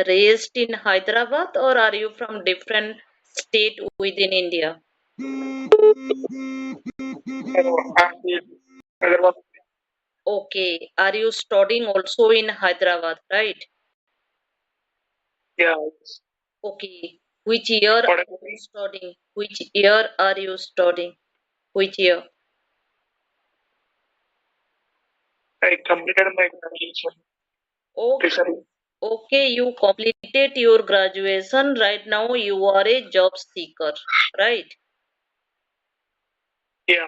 raised in Hyderabad or are you from different state within India? Hyderabad. Okay. Are you studying also in Hyderabad, right? Yeah. Okay. Which year What are you studying? Which year are you studying? Which year? I completed my graduation Okay. recently. Okay, you completed your graduation. Right now you are a job seeker, right? Yeah.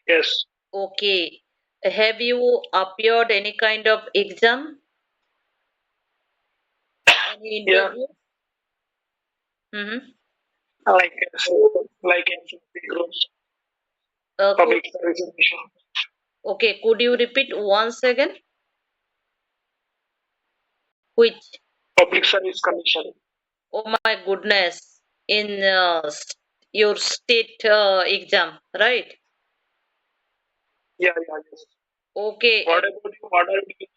Yes. Okay. Have you appeared any kind of exam? Any Yeah. interview? Mm-hmm. Like NCP groups, Could, public service commission, okay, could you repeat once again? Which? public service commission. Oh my goodness. In your state exam, right? Yeah. Yeah. Yes. Okay, What about you? What are you doing?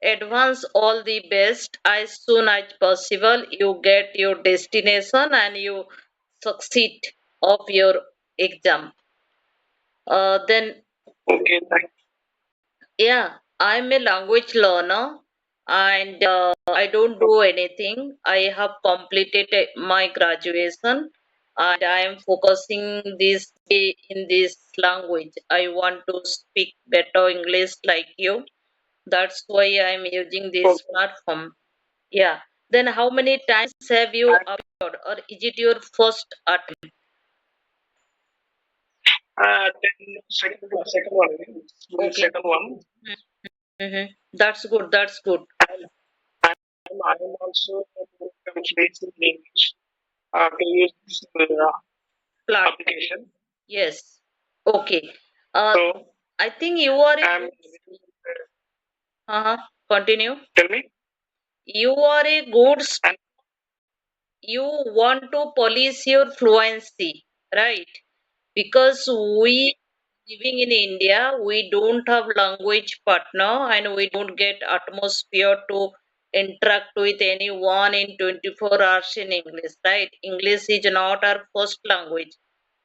advance all the best as soon as possible. You get your destination and you succeed of your exam. Then Okay. Thank yeah, I'm a language learner and I don't you. do anything. I have completed my graduation and I am focusing this day in this language. I want to speak better English like you. That's why I'm using this Okay. platform. Yeah. Then how many times have you And uploaded or is it your first attempt? then second one. It's my Okay. second one. Mm-hmm. That's good. That's good. And I'm also complete in English to use this Platform. application. Yes. Okay. Uh, So I think you are a I'm good. Continue. tell me. You are a good. And You want to polish your fluency, right? Because we living in India, we don't have language partner and we don't get atmosphere to interact with anyone in 24 hours in English, right? English is not our first language.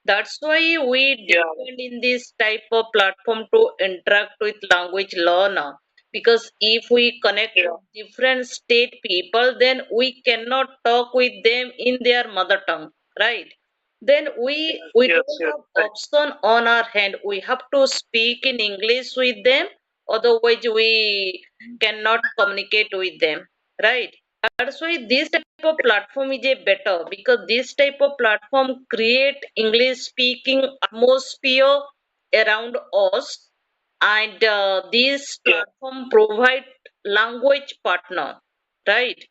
That's why we yeah. depend in this type of platform to interact with language learner. Because if we connect Yeah. with different state people, then we cannot talk with them in their mother tongue, right? Then we Yes. don't Yes. have Right. option on our hand. We have to speak in English with them, otherwise we cannot communicate with them, right? That's why this type of platform is a better because this type of platform create English speaking atmosphere around us and this Yeah. platform provide language partner, right?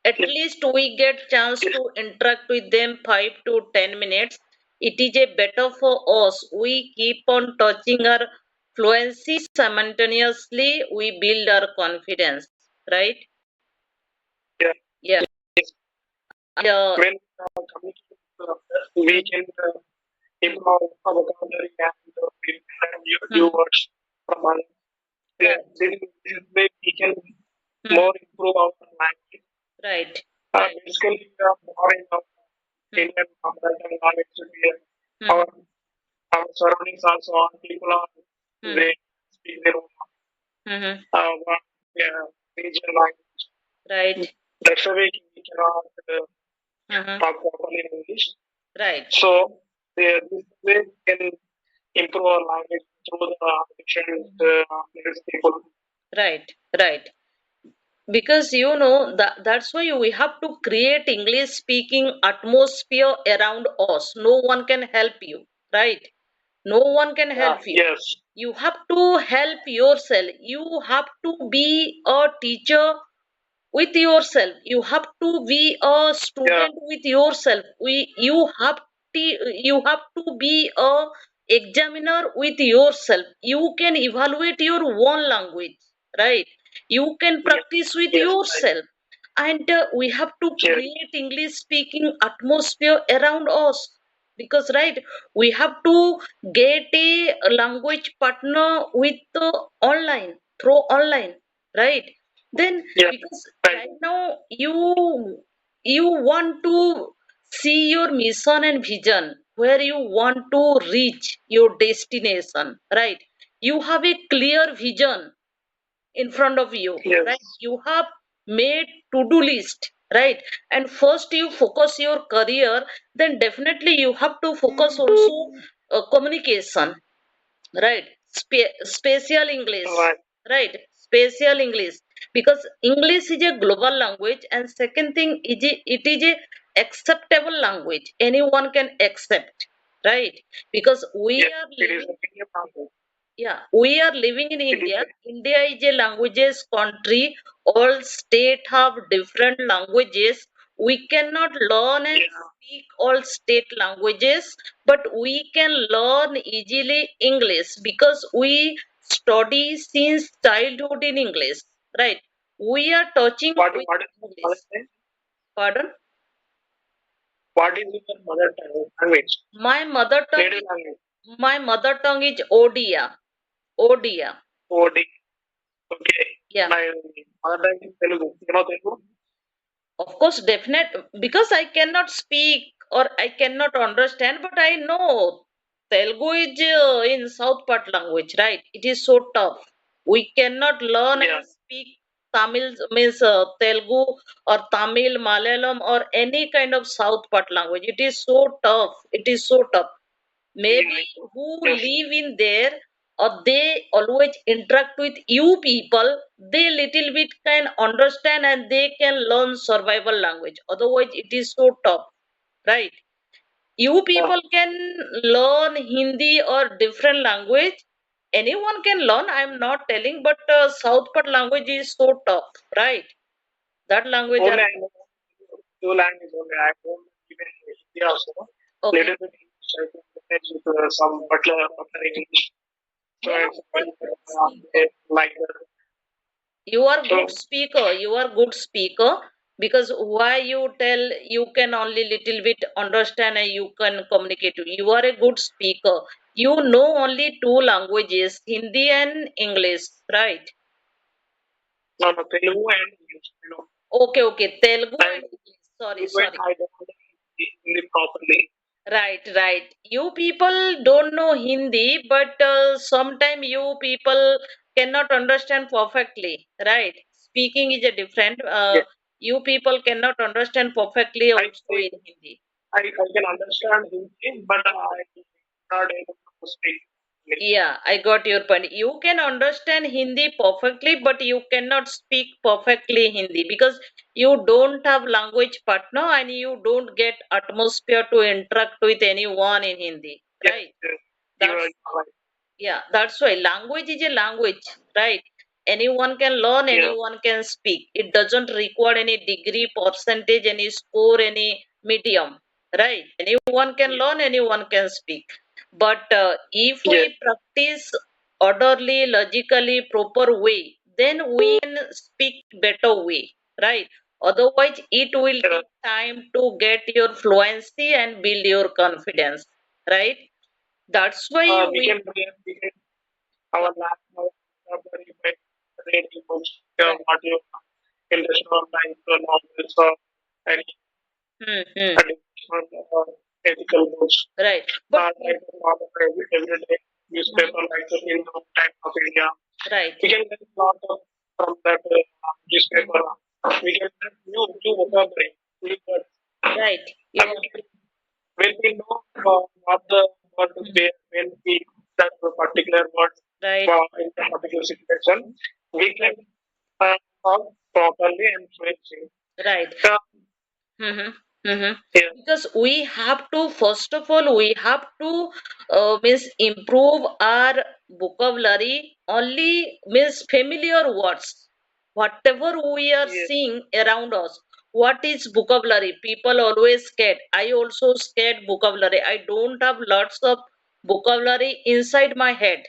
At Yeah. least we get chance Yes. to interact with them 5 to 10 minutes. It is a better for us. We keep on touching our fluency simultaneously. We build our confidence, right? Yeah. Yeah. Yes. And, When communication, we can improve our vocabulary and we learn new hmm, words from others. Yeah. right, This way we can hmm, more improve our language. right, Basically, more in our hmm, Indian mother tongue language should be hmm, our our surroundings also. Our people are hmm, they speak their own hmm, one, yeah, regional language. right, That's the way we cannot hmm, talk properly in English. right, So this way we can improve our language through the different hmm, places people. right, right. Because you know that's why we have to create English speaking atmosphere around us. No one can help you, right? No one can help you. Yes. You have to help yourself. You have to be a teacher with yourself. You have to be a Yeah. student with yourself. You have to be a examiner with yourself. You can evaluate your own language, right? You can Yes. practice with Yes. Right. yourself. And we have to Yes. create English speaking atmosphere around us because right, we have to get a language partner with online through online, right? Then Yeah. because Right. right now you want to see your mission and vision where you want to reach your destination, right? You have a clear vision in front of you, right? Yes. You have made to-do list, right? And first you focus your career, then definitely you have to focus also communication, right? Spatial English, Right. right? Spatial English, because English is a global language, and second thing is it is a acceptable language. Anyone can accept, right? Because we Yes. are It is living, a medium language. yeah, we are living in It is India. a, India is a languages country. All state have different languages. We cannot learn and yeah. speak all state languages, but we can learn easily English because we study since childhood in English, right? We are touching with What is your English. mother tongue? Pardon? What is your mother tongue language? My mother tongue Native is language. Odia. Odia. OD. Okay. Yeah. My mother tongue is Telugu. You know Telugu? Of course, definite, because I cannot speak or I cannot understand, but I know Telugu is in South part language, right? It is so tough. We cannot learn Yeah. and speak Tamil, means Telugu or Tamil, Malayalam, or any kind of South part language. It is so tough. It is so tough. Maybe Really. who Yes. live in there or they always interact with you people, they little bit can understand and they can learn survival language. Otherwise it is so tough, right? You Yeah. people can learn Hindi or different language. Anyone can learn, I'm not telling, but South part language is so tough, right? That language Only are I know two languages only. I don't even Hindi also. okay. Little bit English. I can manage with some butler English. So No, no, I you are good speaker. like that. You are good So speaker. You are good speaker, because why you tell you can only little bit understand and you can communicate. You are a good speaker. You know only two languages, Hindi and English, right? no, no, Telugu and English. You know, Okay, okay. Telugu I and English. Sorry, fluent. sorry. I don't know Hindi properly. Right, right. You people don't know Hindi, but sometime you people cannot understand perfectly, right? Speaking is a different. Yes. You people cannot understand perfectly I also say in Hindi. I can understand Hindi, but I'm not able to speak English. Yeah, I got your point. You can understand Hindi perfectly, but you cannot speak perfectly Hindi because you don't have language partner and you don't get atmosphere to interact with anyone in Hindi, Yes, right? yes. You are That's right. Yeah, that's why language is a language, right? Anyone can learn, Yeah. anyone can speak. It doesn't require any degree, percentage, any score, any medium, right? Anyone can Yes. learn, anyone can speak. But if Yes. we practice orderly, logically, proper way, then we can speak better way, right? Otherwise, it will Yeah. take time to get your fluency and build your confidence, right? That's why We can our last library by reading books, right. audio, industrial like novels or any Hmm, hmm. additional ethical books. Right. But Like a lot of everyday Mhm. newspaper like the Hindu Times of India. Right. We can get a lot of from that Mhm. newspaper. We can get new vocabulary, new words. Right. And You are when we know what the word is Mhm. there, when we that particular word Right. in a particular situation, we can Right. talk properly and fluently. Right. Uh, Mm-hmm. Mm-hmm. yeah, Because we have to, first of all, we have to means improve our vocabulary only means familiar words. Whatever we are yes, seeing around us, what is vocabulary? People always scared. I also scared vocabulary. I don't have lots of vocabulary inside my head,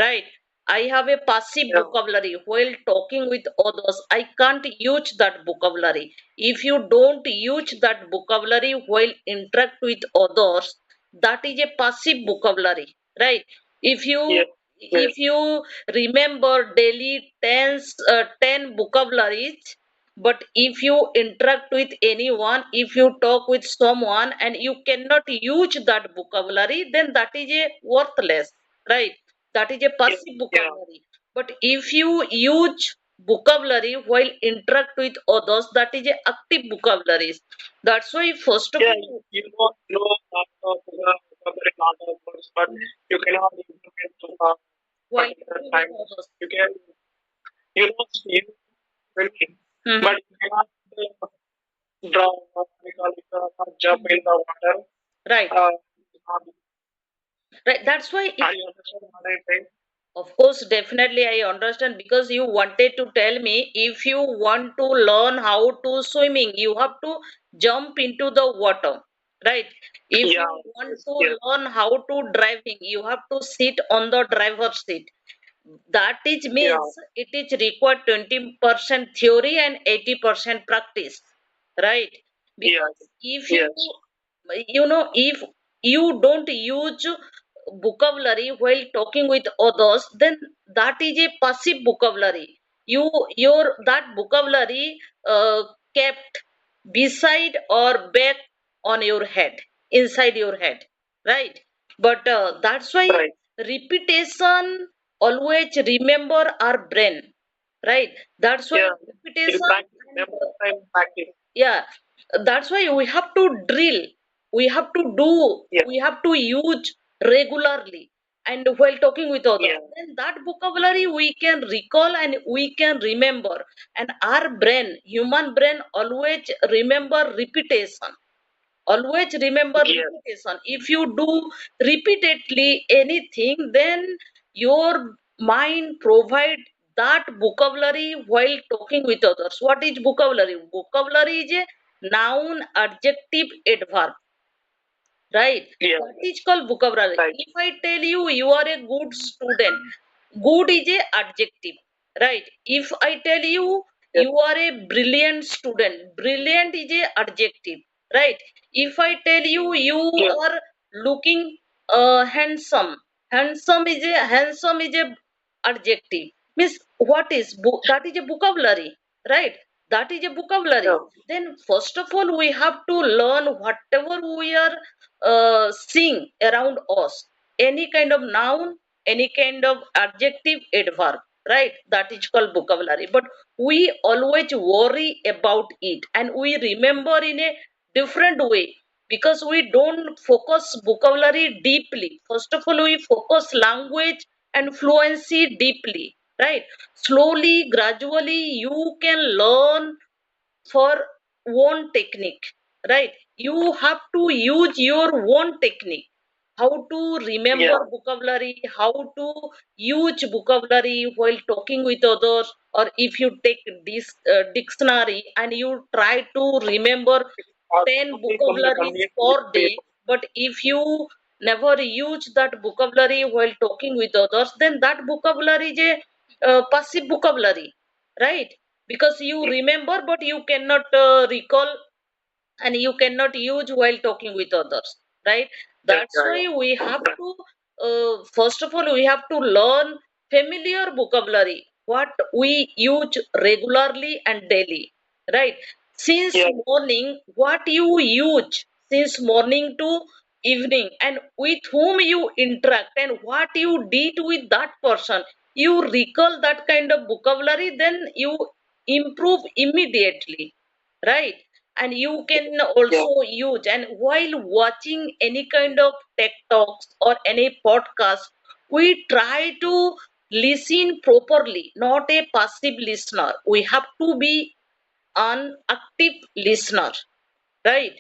right? I have a passive yeah, vocabulary while talking with others. I can't use that vocabulary. If you don't use that vocabulary while interact with others, that is a passive vocabulary, right? If you yes, yes, if you remember daily 10 vocabularies, but if you interact with anyone, if you talk with someone and you cannot use that vocabulary, then that is a worthless, right? That is a yes, passive yeah, vocabulary. But if you use vocabulary while interact with others, that is a active vocabularies. That's why first of yeah. all, You don't know vocabulary, lot of words, but you cannot implement to while particular talking with time. others. You can, you swimming, Mhm. but you cannot draw, we call it, jump in the water. Right, Uh, right. That's why it. are you understand what I think? Of course, definitely I understand because you wanted to tell me if you want to learn how to swimming, you have to jump into the water, right? If Yeah, you want yes, to yes, learn how to driving, you have to sit on the driver's seat. That is yeah, means it is required 20% theory and 80% practice, right? yeah, Because if you yes, if you don't use vocabulary while talking with others, then that is a passive vocabulary. Your that vocabulary kept beside or back on your head, inside your head, right? But that's why right. repetition always remember our brain, right? That's why Yeah, in repetition practice, and never time practice. yeah, that's why we have to drill, we have to do, Yeah, we have to use regularly and while talking with yeah, others, then that vocabulary we can recall and we can remember. And our brain, human brain, always remember repetition, always remember yes, repetition. If you do repeatedly anything, then your mind provide that vocabulary while talking with others. What is vocabulary? Vocabulary is a noun, adjective, adverb, right? yeah, That is called vocabulary. right. If I tell you you are a good student, good is a adjective, right? If I tell you Yes, you are a brilliant student, brilliant is a adjective, right? If I tell you you yes, are looking handsome, handsome is a adjective, means what is that is a vocabulary, right? That is a vocabulary. yeah, Then first of all we have to learn whatever we are seeing around us, any kind of noun, any kind of adjective, adverb, right? That is called vocabulary. But we always worry about it and we remember in a different way because we don't focus vocabulary deeply. First of all we focus language and fluency deeply, right? Slowly, gradually you can learn for own technique, right? You have to use your own technique, how to remember yeah, vocabulary, how to use vocabulary while talking with others. Or if you take this dictionary and you try to remember or 10 something from the vocabularies community per day, people. but if you never use that vocabulary while talking with others, then that vocabulary is a passive vocabulary, right? Because you remember but you cannot recall and you cannot use while talking with others, right? Yeah, That's yeah, why we have yeah, to first of all we have to learn familiar vocabulary what we use regularly and daily, right? Since yeah, morning, what you use since morning to evening, and with whom you interact and what you did with that person, you recall that kind of vocabulary, then you improve immediately, right? And you can yeah, also use, and while watching any kind of tech talks or any podcast, we try to listen properly, not a passive listener. We have to be an active listener, right?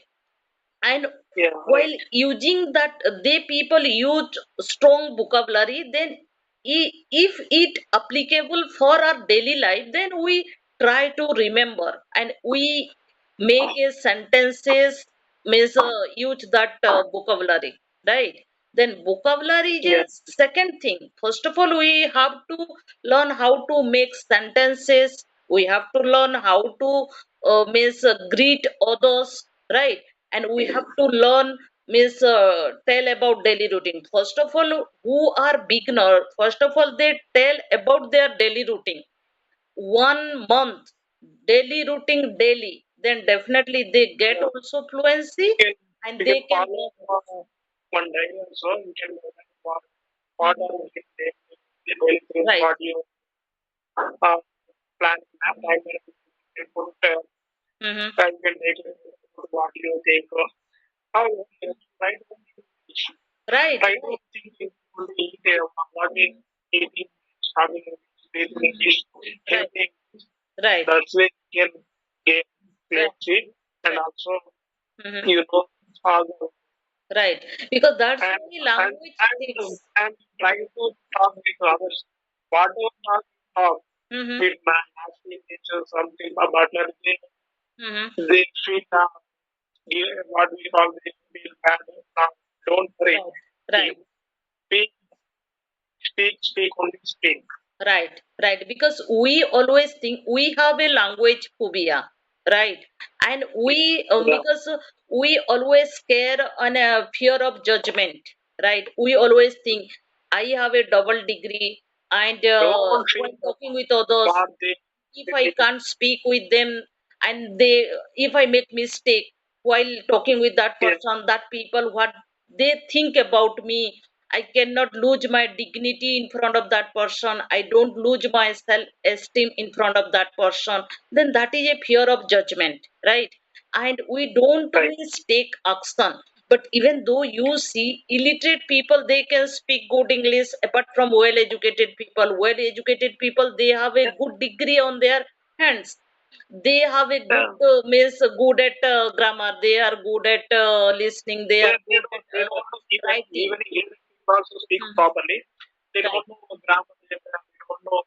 And yeah, right. while using that, they people use strong vocabulary, then if it applicable for our daily life, then we try to remember and we make a sentences, means use that vocabulary, right? Then vocabulary is a Yeah, second thing. First of all we have to learn how to make sentences, we have to learn how to means greet others, right? And we have to learn means tell about daily routine. First of all, who are beginner, first of all they tell about their daily routine, 1 month daily routine daily, then definitely they get Yeah. also fluency You can and you they can can follow talk also. one day also. You can know that what Mhm. are the daily things Right. what you plan that time and put Mm-hmm. and can take it what you think. How right Right, right right. thinking what is eating having speaking Mhm. English Right, everything. right, That's way you can get right, fluency and right. also Mhm. you know all the Right. Because that's and why and language and takes. and trying to talk with others. Whatever talk Mm-hmm. with my asking teacher something about Mm-hmm. they feel what we call they feel bad. Don't worry. Right, You right. speak, speak, only speak. Right, right. Because we always think we have a language phobia, right? And we, Yeah. because we always scare on a fear of judgment, right? We always think I have a double degree, and Don't feel while talking with others, what they if I feel. can't speak with them, and they, if I make mistake while talking with that Yes, person, that people, what they think about me, I cannot lose my dignity in front of that person. I don't lose my self esteem in front of that person. Then that is a fear of judgment, right? And we don't right. means take action. But even though you see illiterate people, they can speak good English. Apart from well educated people, they have a Yeah, good degree on their hands. They have a good yeah. means good at grammar. They are good at listening. They are good at They don't know writing. even people also speak Mhm. properly. They Right. don't know grammar. They don't know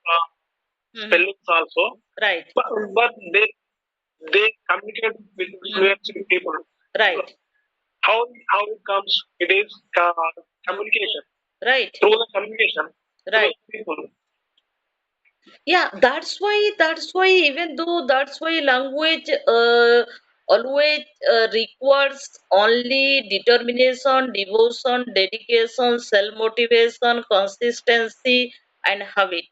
Mhm. spellings also. Right. But they communicate with Mhm. fluent people. Right. How it comes? It is communication Right. through the communication through Right. the people. Yeah, that's why even though that's why language always requires only determination, devotion, dedication, self motivation, consistency, and habit,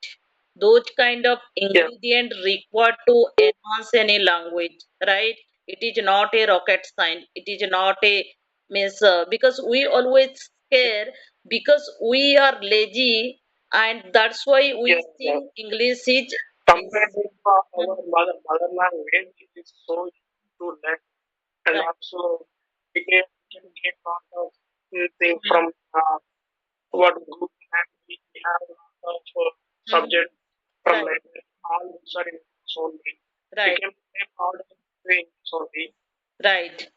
those kind of Yeah, ingredient required to enhance any language, right? It is not a rocket science, it is not a means because we always scare, because we are lazy, and that's why we yeah, yeah. think English is Compared is with our Mhm. mother language, it is so easy to learn, and Right. also we can get lot of things Mhm. from what group and we have a lot of Mhm. subject from Right. like all sorry only. We Right. can take all the things only. Right.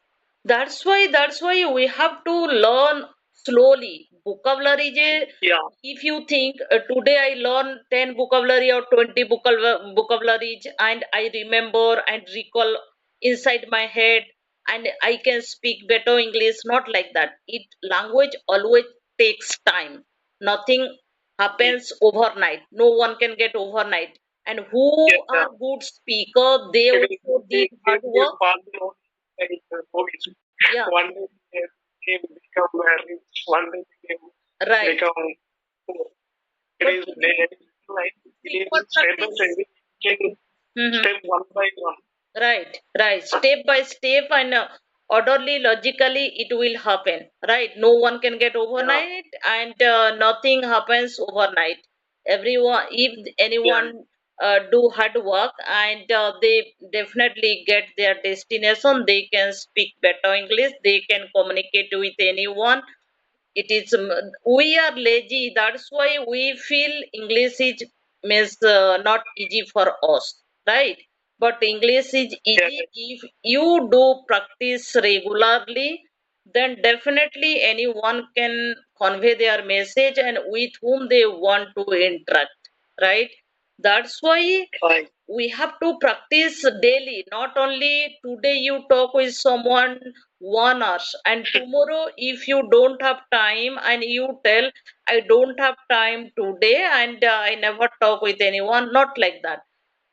That's why we have to learn slowly. Vocabulary je, Yeah, if you think today I learn 10 vocabulary or 20 vocabularies, and I remember and recall inside my head, and I can speak better English, not like that. It language always takes time. Nothing yes, happens overnight. No one can get overnight. And yes, who yeah. are good speaker, they also did hard It work. possible like movies. Yeah, One day they become rich, one day they right. become poor. It But is even like it is frequent step by step. practice. We can Mhm. step one by one. Right, right. Step by step and orderly, logically, it will happen. Right. No one can get Yeah, overnight, and nothing happens overnight. Everyone, if yeah, anyone do hard work, and they definitely get their destination, they can speak better English. They can communicate with anyone. It is we are lazy, that's why we feel English is means not easy for us, right? But English is yeah, easy if you do practice regularly, then definitely anyone can convey their message and with whom they want to interact, right? That's why right. we have to practice daily. Not only today you talk with someone 1 hour, and tomorrow if you don't have time and you tell I don't have time today, and I never talk with anyone, not like that.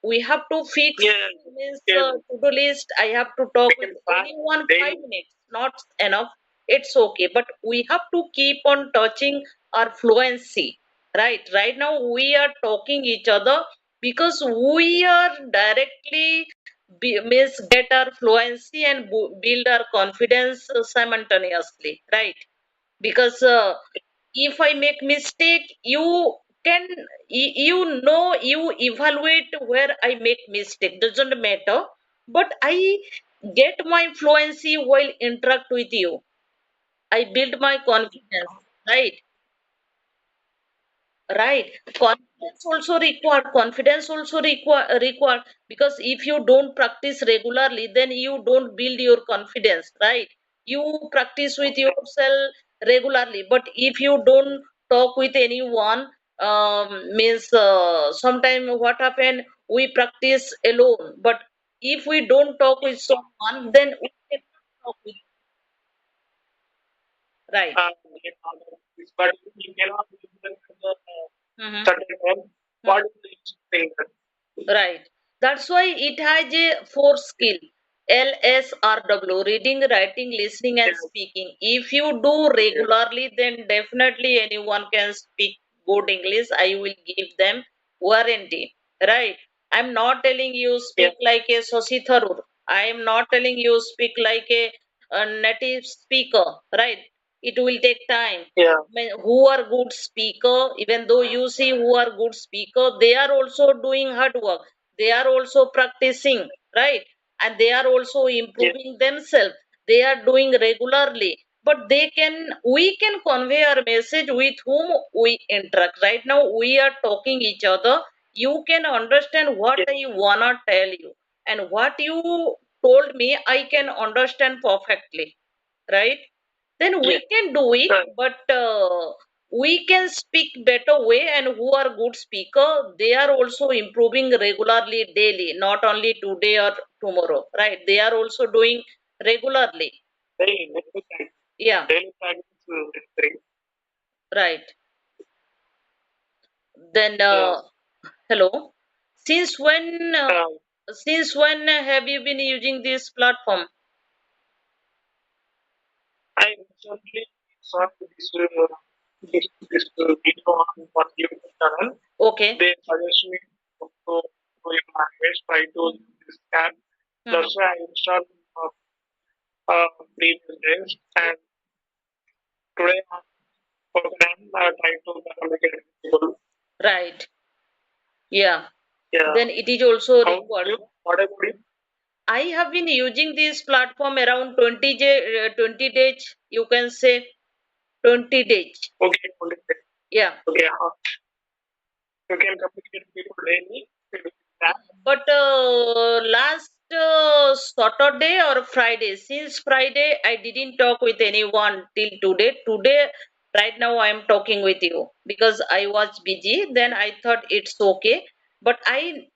We have to fix Yeah, means yeah. to-do list. I have to We talk with can plan anyone daily. 5 minutes, not enough. it's okay, but we have to keep on touching our fluency, right now we are talking each other because we are directly means get our fluency and build our confidence simultaneously, right? Because if I make mistake, can you know you evaluate where I make mistake, doesn't matter, but I get my fluency while interact with you. I build my confidence, right? Right. Confidence also required because if you don't practice regularly, then you don't build your confidence, right? You practice with yourself regularly, but if you don't talk with anyone, means sometime what happen, we practice alone. But if we don't talk with someone, then we cannot talk with, right. get all of this, but you cannot implement the Mm-hmm. certain time. What is the thing? Right. That's why it has a four skill. LSRW, reading, writing, listening, and Yes, speaking. If you do yes, regularly, then definitely anyone can speak good English. I will give them warranty. Right. I'm not telling you yes, speak like a Shashi Tharoor. I am not telling you speak like a native speaker. Right. It will take time. yeah, Who are good speaker, even though you see who are good speaker, they are also doing hard work, they are also practicing, right? And they are also yes, improving themselves, they are doing regularly, but we can convey our message with whom we interact. Right now we are talking each other, you can understand what yes, I wanna tell you, and what you told me I can understand perfectly, right? Then we yes. can do it, Right. but we can speak better way, and who are good speaker, they are also improving regularly daily, not only today or tomorrow, right? They are also doing regularly. Daily practice. Yeah. Daily practice is very. Right. Then Yes. hello, since when Um, have you been using this platform? I recently saw this video on one YouTube channel. Okay. They suggest me to in my ways try to use this app. Mhm. That's why I installed previous days, and today I'm trying to communicate with people. Right. Yeah. Yeah. Then it is also How about required. you? What about you? I have been using this platform around 20 days, you can say 20 days. Okay, only that. Yeah. Okay. You can communicate with people daily with that. But last Saturday or Friday, since Friday, I didn't talk with anyone till today. Today, right now, I am talking with you because I was busy. Then I thought it's okay. But I